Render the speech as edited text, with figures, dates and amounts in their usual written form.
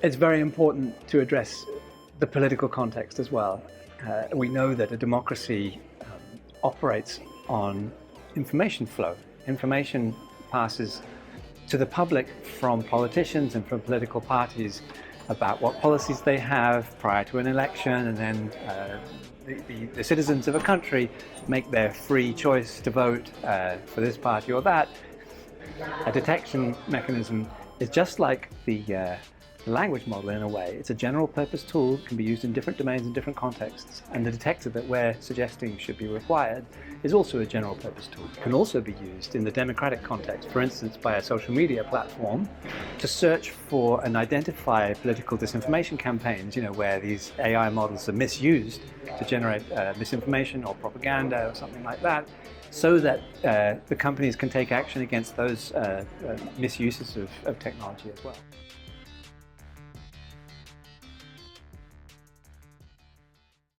It's very important to address the political context as well. We know that a democracy operates on information flow. Information passes to the public from politicians and from political parties about what policies they have prior to an election, and then the citizens of a country make their free choice to vote for this party or that. A detection mechanism is just like the language model in a way. It's a general purpose tool, can be used in different domains and different contexts, and the detector that we're suggesting should be required is also a general purpose tool. It can also be used in the democratic context, for instance by a social media platform, to search for and identify political disinformation campaigns, where these AI models are misused to generate misinformation or propaganda or something like that, so that the companies can take action against those misuses of technology as well.